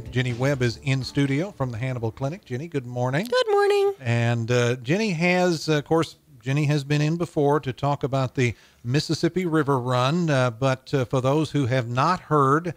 Ginny Webb is in studio from the Hannibal Clinic. Ginny, good morning. Good morning. And Ginny has, of course, Ginny has been in before to talk about the Mississippi River Run. But for those who have not heard,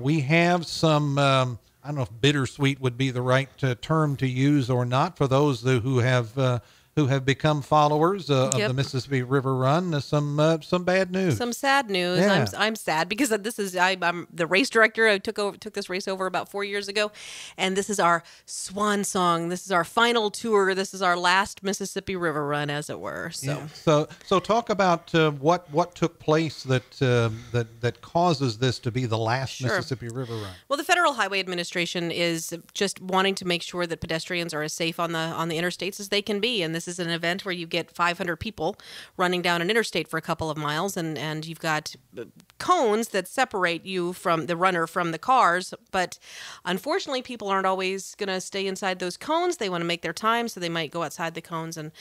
we have some, I don't know if bittersweet would be the right term to use or not. For those who have become followers of the Mississippi River Run, some bad news, some sad news. Yeah. I'm sad because I'm the race director. I took this race over about 4 years ago, and this is our swan song. This is our final tour. This is our last Mississippi River Run, as it were. So talk about what took place that causes this to be the last Mississippi River Run. Well, the Federal Highway Administration is just wanting to make sure that pedestrians are as safe on the interstates as they can be, and this is an event where you get 500 people running down an interstate for a couple of miles, and you've got cones that separate you from the runner from the cars. But unfortunately, people aren't always going to stay inside those cones. They want to make their time, so they might go outside the cones, and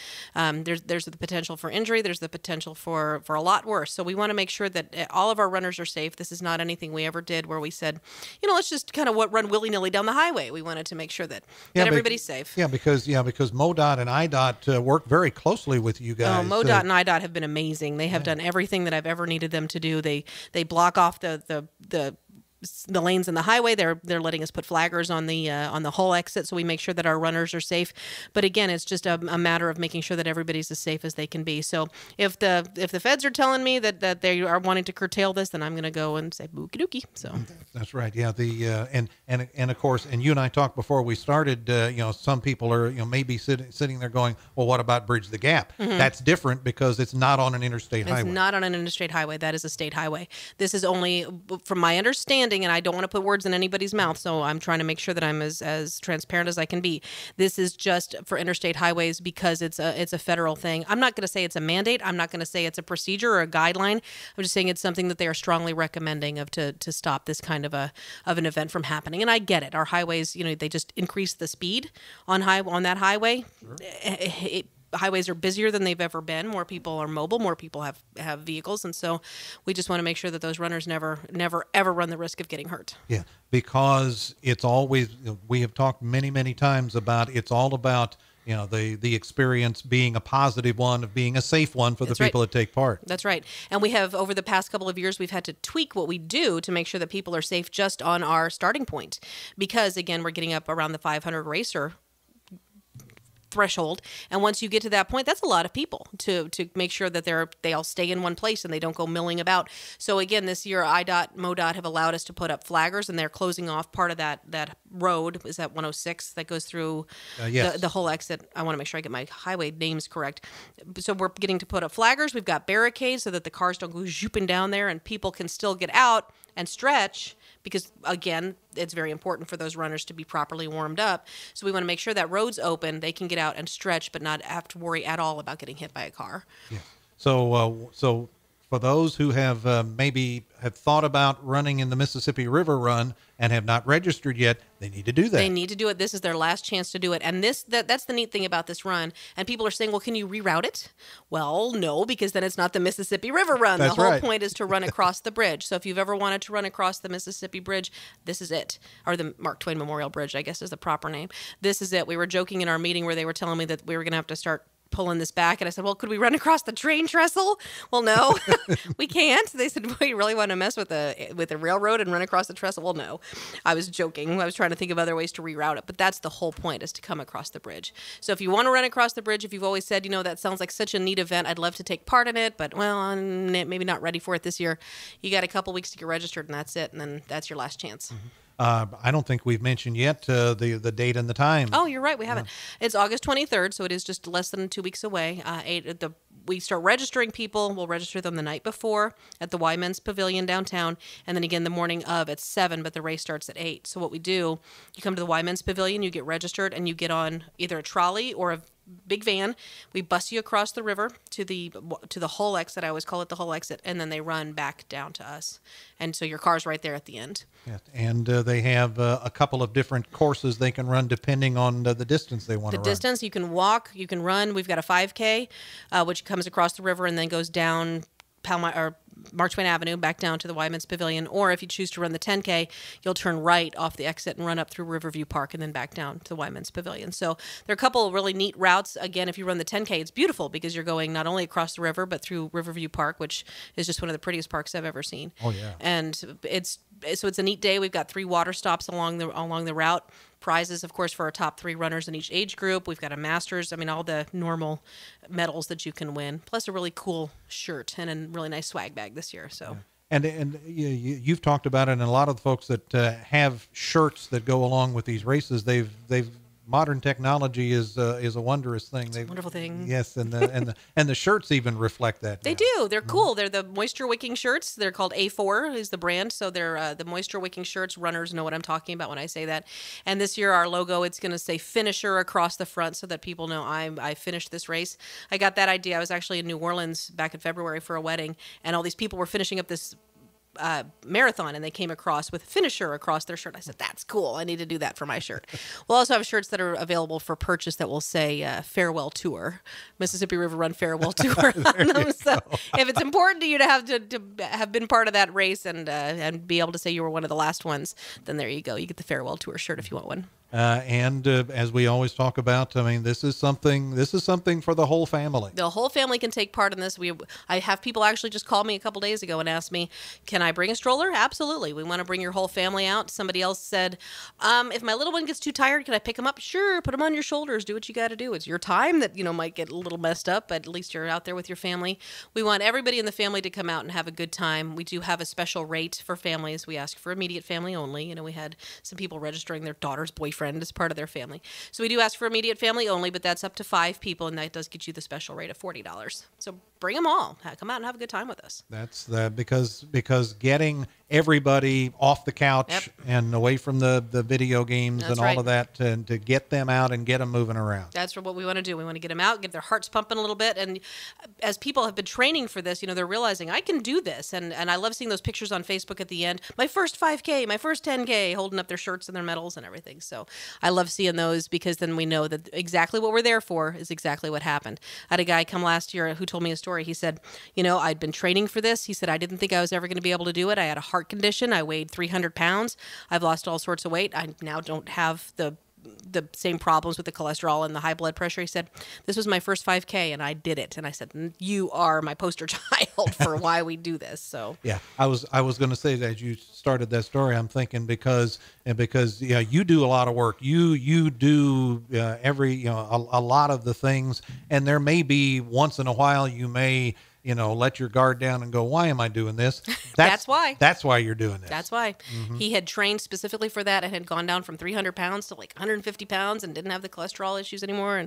there's the potential for injury. There's the potential for a lot worse. So we want to make sure that all of our runners are safe. This is not anything we ever did where we said, let's just kind of run willy-nilly down the highway. We wanted to make sure that everybody's safe. Yeah, because MoDOT and IDOT work very closely with you guys. Oh, MoDOT and IDOT have been amazing. They have done everything that I've ever needed them to do. They block off the lanes in the highway. They're letting us put flaggers on the whole exit, so we make sure that our runners are safe. But again, it's just a matter of making sure that everybody's as safe as they can be. So if the feds are telling me that they are wanting to curtail this, then I'm going to go and say bookie dookie. So that's right. Yeah. And of course, and you and I talked before we started. Some people are maybe sitting there going, well, what about Bridge the Gap? Mm-hmm. That's different because it's not on an interstate highway. It's not on an interstate highway. That is a state highway. This is only, from my understanding, and I don't want to put words in anybody's mouth, so I'm trying to make sure that I'm as transparent as I can be. This is just for interstate highways because it's a federal thing. I'm not going to say it's a mandate. I'm not going to say it's a procedure or a guideline. I'm just saying it's something that they are strongly recommending to stop this kind of an event from happening. And I get it. Our highways, they just increase the speed on that highway. Sure. Highways are busier than they've ever been. More people are mobile. More people have vehicles. And so we just want to make sure that those runners never, ever run the risk of getting hurt. Yeah, because it's always, we have talked many, many times about, it's all about, the experience being a positive one, of being a safe one for the people that take part. That's right. And we have, over the past couple of years, we've had to tweak what we do to make sure that people are safe just on our starting point. Because, again, we're getting up around the 500 racer threshold, and once you get to that point, that's a lot of people to make sure that they all stay in one place and they don't go milling about. So again, this year IDOT, MoDOT have allowed us to put up flaggers, and they're closing off part of that road. Is that 106 that goes through the whole exit? I want to make sure I get my highway names correct. So we're getting to put up flaggers. We've got barricades so that the cars don't go zooping down there, and people can still get out and stretch, because again, it's very important for those runners to be properly warmed up. So we want to make sure that road's open, they can get out and stretch, but not have to worry at all about getting hit by a car. Yeah. So for those who have maybe have thought about running in the Mississippi River Run and have not registered yet, they need to do that. They need to do it. This is their last chance to do it. And that's the neat thing about this run. And people are saying, well, can you reroute it? Well, no, because then it's not the Mississippi River Run. That's the whole right. point is to run across the bridge. So if you've ever wanted to run across the Mississippi Bridge, this is it. Or the Mark Twain Memorial Bridge, I guess is the proper name. This is it. We were joking in our meeting where they were telling me that we were going to have to start pulling this back, and I said, well, could we run across the train trestle? Well, no, we can't. They said, well, you really want to mess with a railroad and run across the trestle? Well, no. I was joking. I was trying to think of other ways to reroute it, but that's the whole point, is to come across the bridge. So if you want to run across the bridge, if you've always said, that sounds like such a neat event, I'd love to take part in it, but well, I'm maybe not ready for it this year. You got a couple weeks to get registered, and that's it, and then that's your last chance. Mm-hmm. I don't think we've mentioned yet the date and the time. Oh, you're right. We haven't. It's August 23rd, so it is just less than 2 weeks away. We start registering people. We'll register them the night before at the Y Men's Pavilion downtown, and then again the morning of at 7, but the race starts at 8. So what we do, you come to the Y Men's Pavilion, you get registered, and you get on either a trolley or a big van. We bus you across the river to the whole exit. I always call it the whole exit, and then they run back down to us. And so your car's right there at the end. Yeah. And they have a couple of different courses they can run depending on the distance they want to run. The distance, you can walk, you can run. We've got a 5K, which comes across the river and then goes down Marchbank Avenue back down to the Y Men's Pavilion, or if you choose to run the 10K, you'll turn right off the exit and run up through Riverview Park and then back down to the Y Men's Pavilion. So there are a couple of really neat routes. Again, if you run the 10K, it's beautiful because you're going not only across the river, but through Riverview Park, which is just one of the prettiest parks I've ever seen. Oh, yeah. And it's a neat day. We've got 3 water stops along the route. Prizes, of course, for our top 3 runners in each age group. We've got a Masters. I mean, all the normal medals that you can win, plus a really cool shirt and a really nice swag bag this year. So. Yeah. And you've talked about it, and a lot of the folks that have shirts that go along with these races, they've modern technology is a wondrous thing. It's a wonderful thing. Yes, and the shirts even reflect that. They do. They're cool. They're the moisture wicking shirts. They're called A4 is the brand. So they're the moisture wicking shirts. Runners know what I'm talking about when I say that. And this year our logo, it's going to say finisher across the front so that people know I finished this race. I got that idea. I was actually in New Orleans back in February for a wedding, and all these people were finishing up this marathon, and they came across with finisher across their shirt. I said, that's cool. I need to do that for my shirt. We'll also have shirts that are available for purchase that will say farewell tour, Mississippi River Run farewell tour on them. So if it's important to you to have been part of that race and be able to say you were one of the last ones, then there you go. You get the farewell tour shirt if you want one. And as we always talk about, I mean, this is something for the whole family. The whole family can take part in this. I have people actually just called me a couple days ago and asked me, can I bring a stroller? Absolutely. We want to bring your whole family out. Somebody else said, if my little one gets too tired, can I pick him up? Sure. Put him on your shoulders. Do what you got to do. It's your time that, might get a little messed up, but at least you're out there with your family. We want everybody in the family to come out and have a good time. We do have a special rate for families. We ask for immediate family only. We had some people registering their daughter's boyfriend as part of their family. So we do ask for immediate family only, but that's up to 5 people, and that does get you the special rate of $40. So bring them all. Come out and have a good time with us. That's because getting everybody off the couch and away from the video games and all of that, and to get them out and get them moving around. That's what we want to do. We want to get them out, get their hearts pumping a little bit. And as people have been training for this, they're realizing I can do this. And I love seeing those pictures on Facebook at the end. My first 5K, my first 10K, holding up their shirts and their medals and everything. So I love seeing those because then we know that exactly what we're there for is exactly what happened. I had a guy come last year who told me a story. He said, I'd been training for this. He said, I didn't think I was ever going to be able to do it. I had a heart condition. I weighed 300 pounds. I've lost all sorts of weight. I now don't have the same problems with the cholesterol and the high blood pressure. He said, this was my first 5K and I did it. And I said, you are my poster child for why we do this. So yeah, I was going to say that as you started that story, I'm thinking because you do a lot of work. You do a lot of the things, and there may be once in a while you may let your guard down and go, why am I doing this? That's why you're doing this. That's why. Mm-hmm. He had trained specifically for that and had gone down from 300 pounds to like 150 pounds and didn't have the cholesterol issues anymore.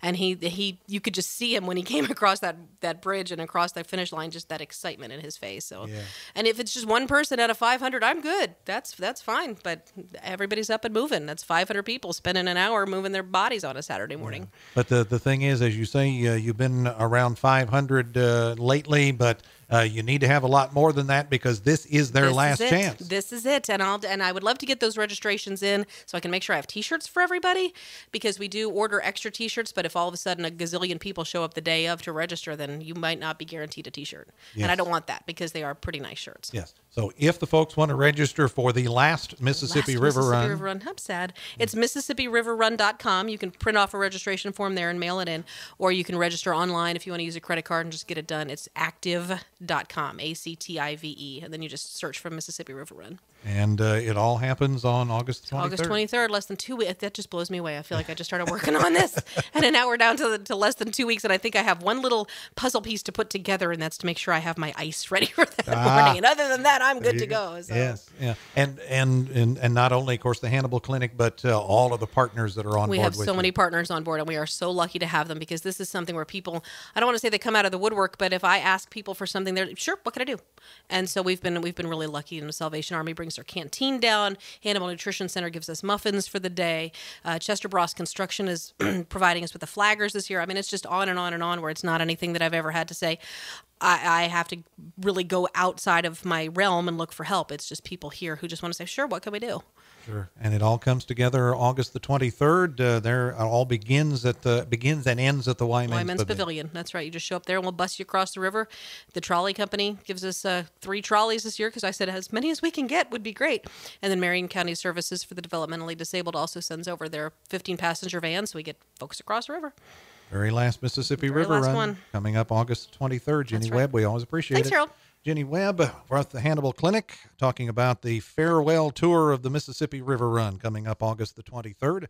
And he you could just see him when he came across that bridge and across that finish line, just that excitement in his face. So, yeah. And if it's just one person out of 500, I'm good. That's fine. But everybody's up and moving. That's 500 people spending an hour moving their bodies on a Saturday morning. Yeah. But the thing is, as you say, you've been around 500 lately, but you need to have a lot more than that because this is their last chance. This is it. And I would love to get those registrations in so I can make sure I have T-shirts for everybody, because we do order extra T-shirts, but if all of a sudden a gazillion people show up the day of to register, then you might not be guaranteed a T-shirt. Yes. And I don't want that because they are pretty nice shirts. Yes. So if the folks want to register for the last Mississippi River Run. I'm sad. It's MississippiRiverRun.com. You can print off a registration form there and mail it in, or you can register online if you want to use a credit card and just get it done. It's active.com, ACTIVE, and then you just search for Mississippi River Run. And it all happens on August 23rd. August 23rd, less than 2 weeks. That just blows me away. I feel like I just started working on this, and now we're down to less than 2 weeks, and I think I have one little puzzle piece to put together, and that's to make sure I have my ice ready for that morning. And other than that, I'm good to go. So. Yes, yeah, and not only, of course, the Hannibal Clinic, but all of the partners that are on board. We have so many partners on board, and we are so lucky to have them, because this is something where people, I don't want to say they come out of the woodwork, but if I ask people for something, they're sure, what can I do? And so we've been really lucky. And the Salvation Army brings their canteen down. Hannibal Nutrition Center gives us muffins for the day. Chester Bross Construction is providing us with the flaggers this year. I mean, it's just on and on and on, where it's not anything that I've ever had to say I have to really go outside of my realm and look for help. It's just people here who just want to say, sure, what can we do? Sure. And it all comes together August the 23rd. There all begins and ends at the Wyman's Pavilion. That's right. You just show up there and we'll bus you across the river. The trolley company gives us 3 trolleys this year because I said as many as we can get would be great. And then Marion County Services for the Developmentally Disabled also sends over their 15-passenger vans, so we get folks across the river. Very last Mississippi Very River last Run one. coming up August 23rd. Ginny right. Webb, we always appreciate Thanks, it. Harold. Ginny Webb, we're at the Hannibal Clinic talking about the farewell tour of the Mississippi River Run coming up August the 23rd.